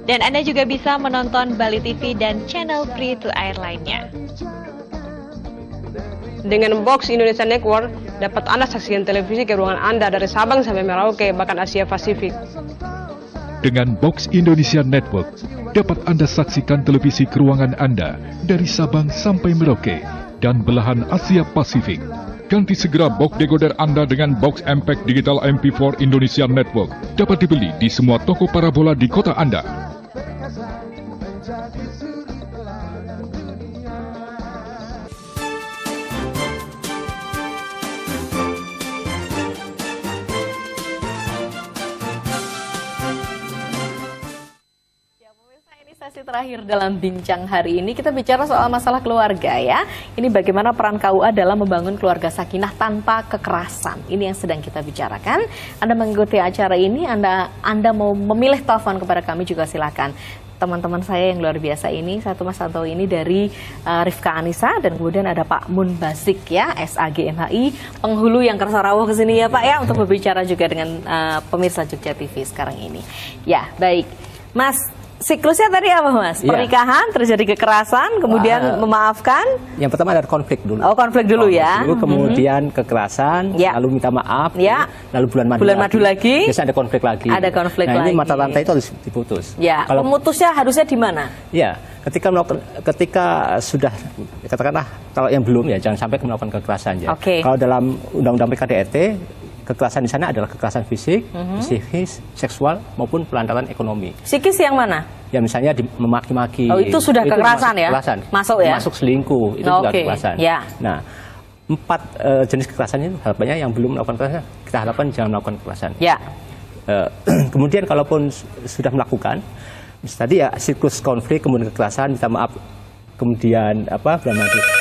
Dan Anda juga bisa menonton Bali TV dan channel free to air lainnya. Dengan box Indonesia Network, dapat Anda saksikan televisi ke ruangan Anda dari Sabang sampai Merauke, bahkan Asia Pasifik. Dengan box Indonesia Network, dapat Anda saksikan televisi ke ruangan Anda dari Sabang sampai Merauke dan belahan Asia Pasifik. Ganti segera box decoder Anda dengan box MPEG Digital MP4 Indonesia Network. Dapat dibeli di semua toko parabola di kota Anda. Sesi terakhir dalam bincang hari ini kita bicara soal masalah keluarga ya. Ini bagaimana peran KUA dalam membangun keluarga sakinah tanpa kekerasan. Ini yang sedang kita bicarakan. Anda mengikuti acara ini, Anda mau memilih telepon kepada kami juga silakan. Teman-teman saya yang luar biasa ini, satu Mas Santo ini dari Rifka Anissa, dan kemudian ada Pak Mun Basik ya, SAG MHI, penghulu yang kerasa rawuh ke sini ya Pak ya, untuk berbicara juga dengan pemirsa Jogja TV sekarang ini. Ya, baik. Mas, siklusnya tadi apa Mas? Pernikahan, terjadi kekerasan, kemudian memaafkan. Yang pertama ada konflik dulu. Oh, konflik dulu ya. Kemudian kekerasan, lalu minta maaf, lalu bulan madu lagi. Biasanya ada konflik lagi. Ada konflik lagi. Ini mata rantai itu harus diputus. Ya, kalau pemutusnya harusnya di mana? Ya, ketika sudah katakanlah kalau yang belum ya jangan sampai melakukan kekerasan ya. Kalau dalam Undang-Undang PKDRT kekerasan di sana adalah kekerasan fisik, psikis, seksual maupun pelantaran ekonomi. Psikis yang mana? Ya misalnya memaki-maki. Oh itu sudah kekerasan ya? Kekerasan. Masuk ya? Masuk selingkuh itu juga kekerasan. Ya. Nah 4 jenis kekerasan itu harapannya yang belum melakukan kekerasan kita harapkan jangan melakukan kekerasan. Ya. Kemudian kalaupun sudah melakukan, tadi ya siklus konflik kemudian kekerasan minta maaf. Kemudian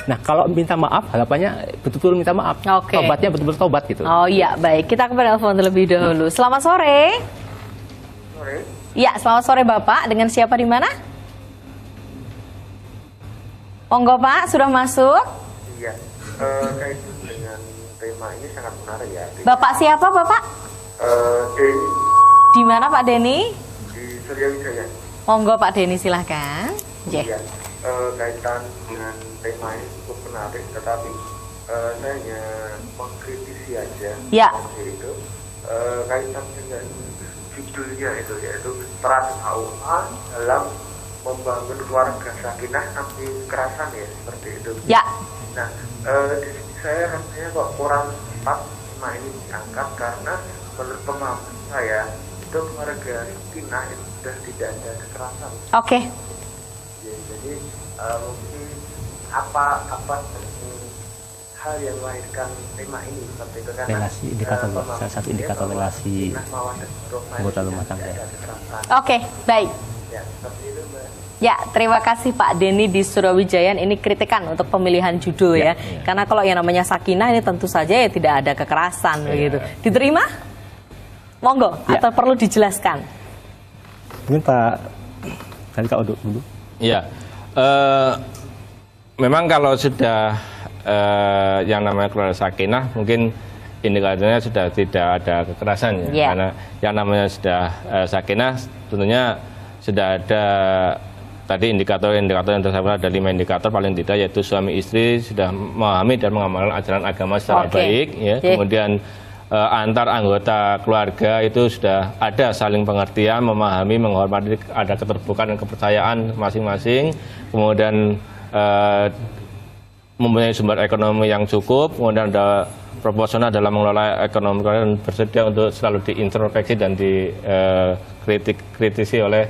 nah kalau minta maaf harapannya betul-betul minta maaf, tobatnya betul-betul tobat gitu. Oh iya baik, kita ke telepon terlebih dahulu. Selamat sore. Sore. Ya selamat sore Bapak, dengan siapa di mana? Monggo Pak, sudah masuk? Iya, kaitan dengan tema ini sangat menarik ya. Bapak siapa Bapak? Denny. Di mana Pak Denny? Di Suryawijaya. Monggo Pak Denny silahkan. Iya. Kaitan dengan tema ini cukup menarik, tetapi saya hanya mengkritisi aja. Ya. Itu kaitan dengan judulnya itu yaitu peran KUA dalam membangun keluarga sakinah tanpa kekerasan ya seperti itu. Ya. Nah di sini saya rasanya kok kurang tepat tema ini diangkat karena menurut pemahaman saya itu keluarga sakinah itu sudah tidak ada kekerasan. Oke. Jadi mungkin apa hal yang melahirkan tema ini seperti itu karena relasi indikator salah satu indikator relasi anggota rumah tangga. Oke, baik. Ya, seperti itu Mbak. Ya, terima kasih Pak Denny di Suryawijaya. Ini kritikan untuk pemilihan judul ya. Karena kalau yang namanya sakinah ini tentu saja ya tidak ada kekerasan begitu. Diterima? Monggo atau perlu dijelaskan? Mungkin Pak dari Kak Odo dulu. Iya, memang kalau sudah yang namanya keluarga sakinah mungkin indikatornya sudah tidak ada kekerasan ya, karena yang namanya sudah sakinah tentunya sudah ada tadi indikator yang tersebut ada 5 indikator paling tidak yaitu suami istri sudah memahami dan mengamalkan ajaran agama secara baik, ya. Kemudian antar anggota keluarga itu sudah ada saling pengertian, memahami, menghormati, ada keterbukaan dan kepercayaan masing-masing, kemudian mempunyai sumber ekonomi yang cukup, kemudian ada proporsional dalam mengelola ekonomi dan bersedia untuk selalu diintrospeksi dan dikritisi oleh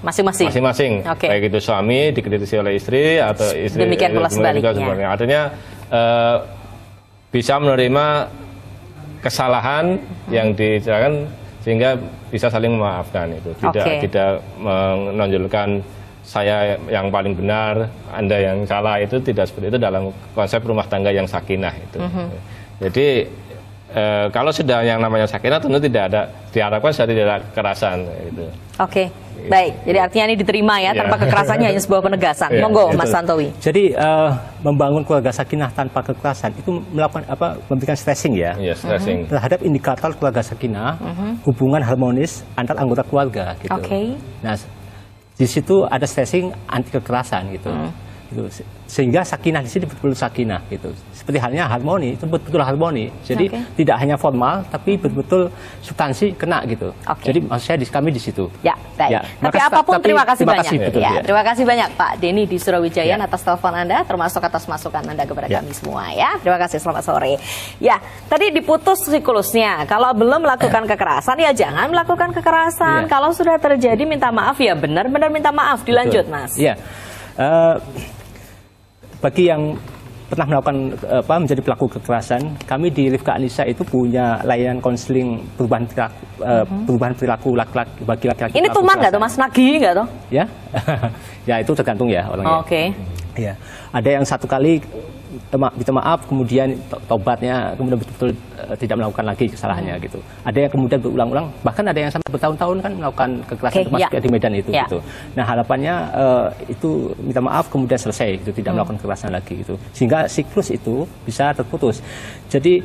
masing-masing, baik itu suami dikritisi oleh istri atau istri demikian pula sebaliknya. Artinya bisa menerima kesalahan yang diceritakan sehingga bisa saling memaafkan itu, tidak menonjolkan saya yang paling benar, Anda yang salah, itu tidak seperti itu dalam konsep rumah tangga yang sakinah itu. Jadi kalau sudah yang namanya sakinah tentu tidak ada, diharapkan sudah tidak ada kekerasan gitu. Baik, jadi artinya ini diterima ya, tanpa kekerasannya hanya sebuah penegasan. Monggo Mas Tantowi. Jadi membangun keluarga sakinah tanpa kekerasan itu melakukan memberikan stressing ya, terhadap indikator keluarga sakinah, hubungan harmonis antar anggota keluarga gitu. Nah, di situ ada stressing anti kekerasan gitu. Sehingga sakinah di sini betul-betul sakinah gitu. Seperti halnya harmoni, itu betul-betul harmoni. Jadi tidak hanya formal tapi betul-betul substansi kena gitu. Jadi maksud saya kami di situ. Ya, baik. Ya, tapi apapun terima kasih banyak. Betul, ya. Terima kasih banyak Pak Denny di Suryawijaya atas telepon Anda, termasuk atas masukan Anda kepada kami semua ya. Terima kasih, selamat sore. Ya, tadi diputus siklusnya. Kalau belum melakukan kekerasan ya jangan melakukan kekerasan. Kalau sudah terjadi minta maaf ya benar-benar minta maaf. Dilanjut Mas. Iya. Bagi yang pernah melakukan menjadi pelaku kekerasan, kami di Rifka Anissa itu punya layanan konseling perubahan perilaku laki-laki bagi laki-laki. Ini tuman nggak tuh Mas, nagih nggak tuh? Ya, ya itu tergantung ya orangnya. Ya, ada yang satu kali minta maaf, kemudian tobatnya, kemudian betul-betul tidak melakukan lagi kesalahannya gitu. Ada yang kemudian berulang-ulang, bahkan ada yang sampai bertahun-tahun kan melakukan kekerasan termasuk di Medan itu. Gitu. Nah harapannya itu minta maaf kemudian selesai, itu tidak melakukan kekerasan lagi gitu. Sehingga siklus itu bisa terputus. Jadi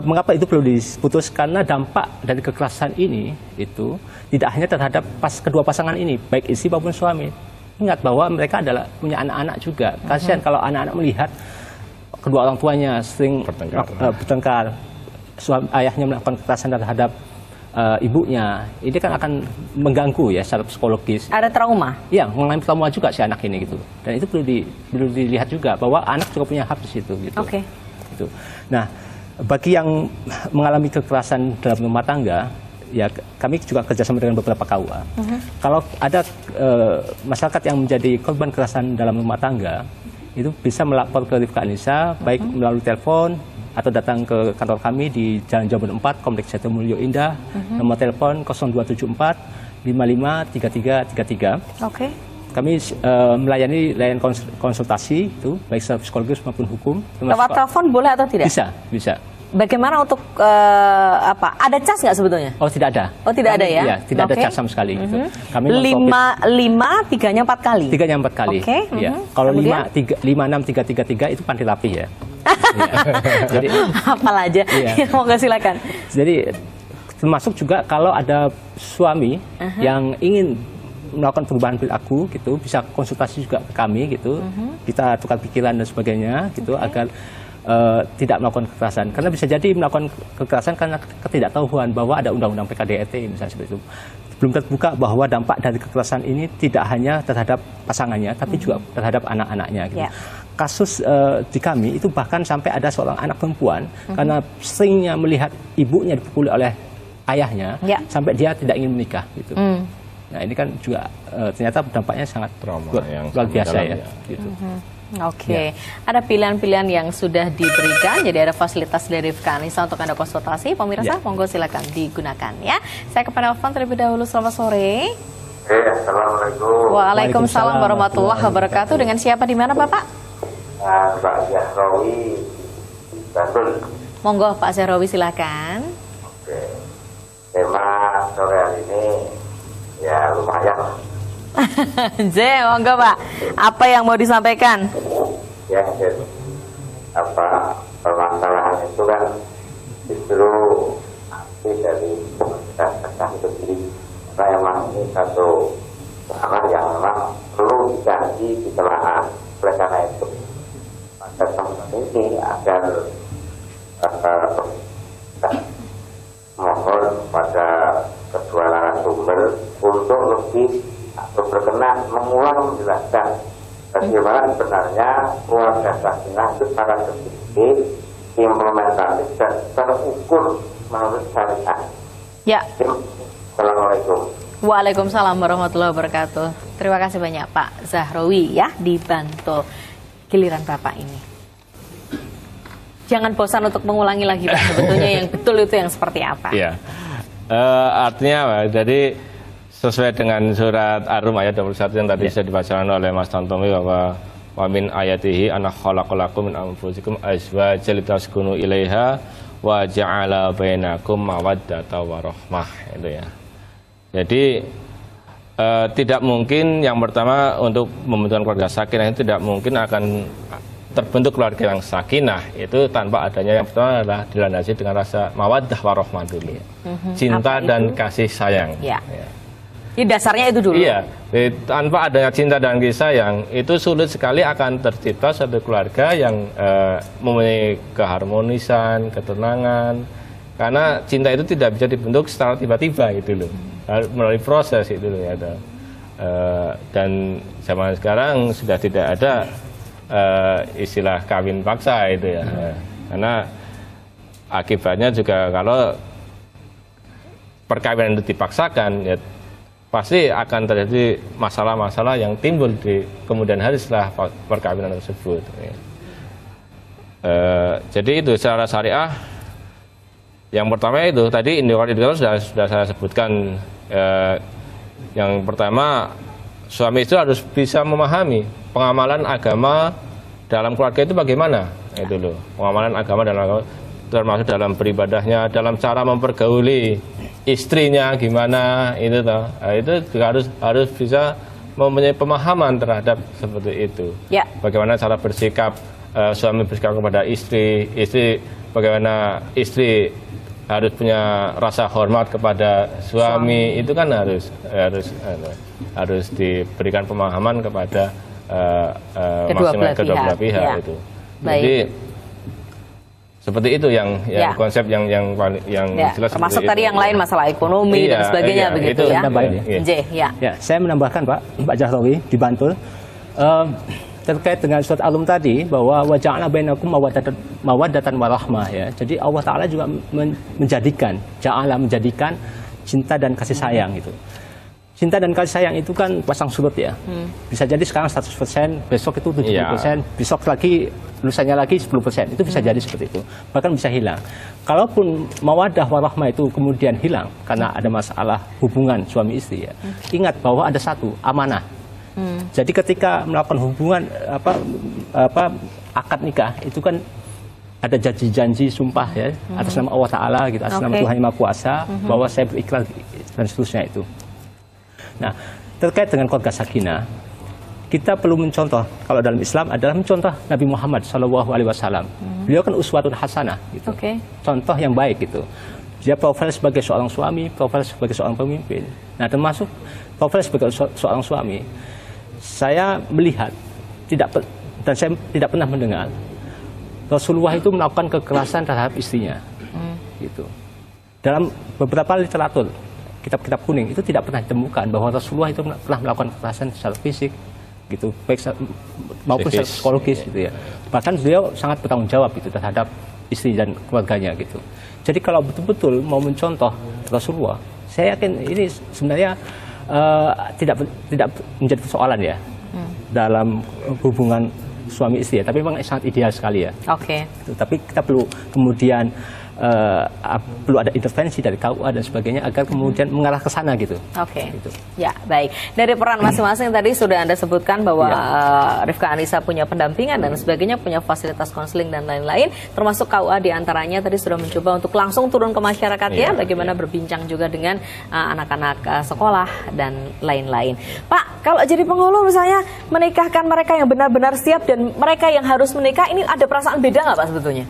mengapa itu perlu diputus? Karena dampak dari kekerasan ini itu tidak hanya terhadap kedua pasangan ini, baik istri maupun suami. Ingat bahwa mereka adalah punya anak-anak juga. Kasihan kalau anak-anak melihat kedua orang tuanya sering bertengkar, ayahnya melakukan kekerasan terhadap ibunya. Ini kan akan mengganggu ya secara psikologis. Ada trauma? Iya, mengalami trauma juga si anak ini gitu. Dan itu perlu dilihat juga bahwa anak juga punya hak di situ gitu. Gitu. Nah, bagi yang mengalami kekerasan dalam rumah tangga, ya kami juga kerjasama dengan beberapa KUA. Kalau ada masyarakat yang menjadi korban kekerasan dalam rumah tangga, itu bisa melapor ke Rifka Anissa, baik melalui telepon atau datang ke kantor kami di Jalan Jambon 4, Kompleks Jatimulyo Indah, nomor telepon 0274 553333. Kami melayani konsultasi itu baik secara psikologis maupun hukum. Lewat telepon boleh atau tidak? Bisa. Bagaimana untuk Ada cas nggak sebetulnya? Oh, tidak ada. Oh, tidak ada ya? Iya, tidak ada cas sama sekali. Gitu. Kami 3-nya 4 kali. 3-nya 4 kali. Ya. Kalau 5-6-3-3-3 itu panti rapih ya. Jadi hafal aja. Monggo silakan. Jadi termasuk juga kalau ada suami yang ingin melakukan perubahan perilaku gitu, bisa konsultasi juga ke kami gitu. Kita tukar pikiran dan sebagainya gitu agar tidak melakukan kekerasan, karena bisa jadi melakukan kekerasan karena ketidaktahuan bahwa ada undang-undang PKDRT misalnya seperti itu. Belum terbuka bahwa dampak dari kekerasan ini tidak hanya terhadap pasangannya, tapi juga terhadap anak-anaknya. Gitu. Kasus di kami itu bahkan sampai ada seorang anak perempuan karena seringnya melihat ibunya dipukuli oleh ayahnya, sampai dia tidak ingin menikah. Gitu. Nah ini kan juga ternyata dampaknya sangat luar biasa ya. Gitu. Ada pilihan-pilihan yang sudah diberikan, jadi ada fasilitas dari Rifka Anissa untuk Anda konsultasi. Pemirsa, monggo silakan digunakan ya. Saya ke penelpon terlebih dahulu. Selamat sore. Assalamualaikum. Waalaikumsalam warahmatullahi wabarakatuh. Dengan siapa di mana Bapak? Pak Zahrawi, Bantul. Monggo Pak Zahrawi silakan. Tema sore hari ini ya lumayan. Monggo Pak, apa yang mau disampaikan? Ya, permasalahan itu kan justru dari pemerintah sendiri, karena memang ini satu hal yang memang perlu dikaji ditelaah. Oleh karena itu pada tahun ini agar mohon pada kedua narasumber untuk lebih berkenan mengulang menjelaskan bagaimana sebenarnya keluarga sakinah itu secara spesifik, implementatif dan terukur menurut syariat. Ya. Assalamualaikum. Waalaikumsalam warahmatullahi wabarakatuh. Terima kasih banyak Pak Zahrawi ya di Bantul. Giliran Bapak ini. Jangan bosan untuk mengulangi lagi Pak, sebetulnya yang betul itu yang seperti apa? Iya. Artinya apa? Jadi sesuai dengan surat Ar-Rum ayat 21 yang tadi sudah dibacakan oleh Mas Tantomi, bahwa wa min ayatihi ana khalaqalakum min anfusikum azwajan litaskunu ilaiha wa ja'ala bainakum mawaddata wa rahmah, itu ya. Jadi tidak mungkin, yang pertama untuk membentuk keluarga sakinah itu tidak mungkin akan terbentuk keluarga yang sakinah itu tanpa adanya, yang pertama adalah dilandasi dengan rasa mawaddah wa rahmah dulu. Cinta dan kasih sayang. Ya. Ini dasarnya itu dulu. Iya, tanpa adanya cinta dan kasih sayang, itu sulit sekali akan tercipta satu keluarga yang mempunyai keharmonisan, ketenangan. Karena cinta itu tidak bisa dibentuk secara tiba-tiba gitu loh, melalui proses itu loh ya. Dan zaman sekarang sudah tidak ada istilah kawin paksa itu ya. Karena akibatnya juga kalau perkawinan itu dipaksakan, ya pasti akan terjadi masalah-masalah yang timbul di kemudian hari setelah perkawinan tersebut. Jadi itu secara syariah, yang pertama itu tadi indikator sudah saya sebutkan. Yang pertama, suami itu harus bisa memahami pengamalan agama dalam keluarga itu bagaimana? Itu loh, pengamalan agama dalam agama, termasuk dalam beribadahnya, dalam cara mempergauli istrinya gimana itu toh. Nah, itu juga harus bisa mempunyai pemahaman terhadap seperti itu. Ya. Bagaimana cara bersikap suami bersikap kepada istri, bagaimana istri harus punya rasa hormat kepada suami. Itu kan harus diberikan pemahaman kepada masing-masing kedua belah pihak ya. Itu. Baik. Jadi seperti itu yang konsep yang jelas. Termasuk tadi yang lain masalah ekonomi dan sebagainya begitu ya. Ya, saya menambahkan Pak Jahrawi di Bantul terkait dengan surat Al-Rum tadi bahwa waja'alna bainakum mawaddatan warahmah ya. Jadi Allah Taala juga menjadikan cinta dan kasih sayang itu. Cinta dan kasih sayang itu kan pasang surut ya. Bisa jadi sekarang 100%, besok itu 70%, besok lagi lusanya lagi 10%. Itu bisa jadi seperti itu. Bahkan bisa hilang. Kalaupun mawaddah warahmah itu kemudian hilang karena ada masalah hubungan suami istri ya. Ingat bahwa ada satu, amanah. Jadi ketika melakukan hubungan akad nikah itu kan ada janji-janji sumpah ya atas nama Allah Taala gitu, atas nama Tuhan Yang Maha Kuasa bahwa saya berikrar dan seterusnya itu. Nah, terkait dengan keluarga sakinah, kita perlu mencontoh, kalau dalam Islam adalah mencontoh Nabi Muhammad SAW. Beliau kan uswatun hasanah, gitu. Contoh yang baik gitu. Dia profil sebagai seorang suami, profil sebagai seorang pemimpin. Nah, termasuk profil sebagai seorang suami, saya melihat dan saya tidak pernah mendengar Rasulullah itu melakukan kekerasan terhadap istrinya, gitu. Dalam beberapa literatur kitab-kitab kuning itu tidak pernah ditemukan bahwa Rasulullah itu pernah melakukan kekerasan secara fisik gitu, baik maupun secara psikologis gitu ya. Bahkan beliau sangat bertanggung jawab itu terhadap istri dan keluarganya gitu. Jadi kalau betul-betul mau mencontoh Rasulullah, saya yakin ini sebenarnya tidak menjadi persoalan ya dalam hubungan suami istri ya. Tapi memang sangat ideal sekali ya. Tapi kita perlu kemudian perlu ada intervensi dari KUA dan sebagainya agar kemudian mengarah ke sana gitu. Gitu. Ya, baik. Dari peran masing-masing tadi sudah Anda sebutkan bahwa Rifka Anissa punya pendampingan dan sebagainya, punya fasilitas konseling dan lain-lain, termasuk KUA diantaranya tadi sudah mencoba untuk langsung turun ke masyarakat bagaimana berbincang juga dengan anak-anak sekolah dan lain-lain. Pak, kalau jadi penghulu misalnya menikahkan mereka yang benar-benar siap dan mereka yang harus menikah, ini ada perasaan beda nggak Pak sebetulnya?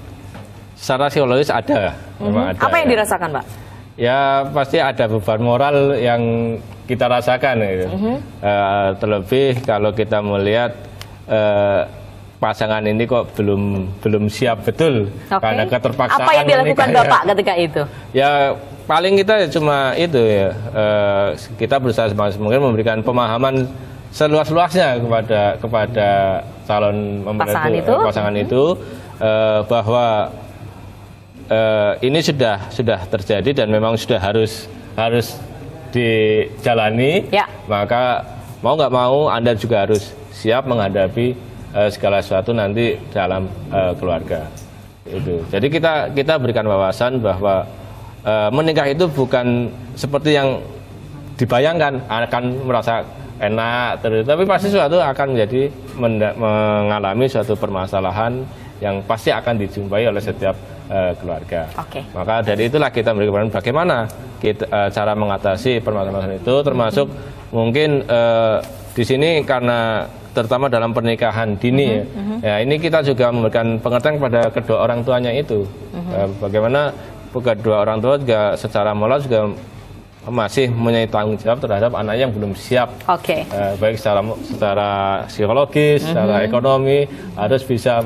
Secara psikologis ada, ada. Apa yang dirasakan, Pak? Ya pasti ada beban moral yang kita rasakan. Gitu. Terlebih kalau kita melihat pasangan ini kok belum siap betul karena keterpaksaan. Apa yang dilakukan Bapak ketika itu? Ya paling kita cuma itu ya, kita berusaha semaksimal mungkin memberikan pemahaman seluas-luasnya kepada calon pasangan itu bahwa ini sudah terjadi dan memang sudah harus dijalani. Maka mau nggak mau Anda juga harus siap menghadapi segala sesuatu nanti dalam keluarga. Itu. Jadi kita berikan wawasan bahwa menikah itu bukan seperti yang dibayangkan akan merasa enak, tapi pasti suatu akan mengalami suatu permasalahan yang pasti akan dijumpai oleh setiap keluarga. Maka dari itulah kita berikan bagaimana cara mengatasi permasalahan itu, termasuk mungkin di sini karena terutama dalam pernikahan dini ya ini kita juga memberikan pengertian kepada kedua orang tuanya itu, bagaimana kedua orang tua juga secara moral juga masih mempunyai tanggung jawab terhadap anak yang belum siap, baik secara psikologis, secara ekonomi, harus bisa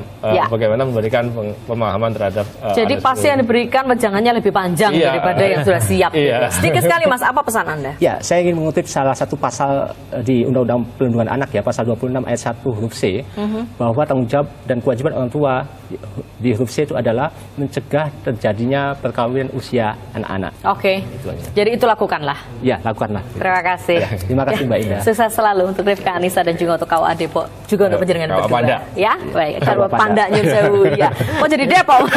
bagaimana memberikan pemahaman terhadap. Jadi pasti yang diberikan wejangannya lebih panjang daripada yang sudah siap. Sedikit sekali Mas, apa pesan Anda? Ya, saya ingin mengutip salah satu pasal di Undang-Undang Perlindungan Anak ya, pasal 26 ayat 1 huruf C, bahwa tanggung jawab dan kewajiban orang tua di huruf C itu adalah mencegah terjadinya perkawinan usia anak-anak. Jadi itu lakukan. lakukanlah. Ya, lakukanlah. Terima kasih. Ya, terima kasih Mbak Indah. Sukses selalu untuk Rifka Anissa dan juga untuk KUA Depok, juga untuk penjaringan berdua. Ya, baik. Kalau Panda Nyun Sewu, ya. Mau jadi Depok.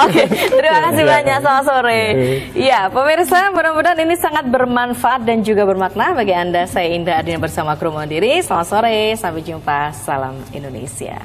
Oke, terima kasih banyak. Selamat sore. Ya, pemirsa, mudah-mudahan ini sangat bermanfaat dan juga bermakna bagi Anda. Saya Indah Adina bersama kru Mandiri. Selamat sore, sampai jumpa. Salam Indonesia.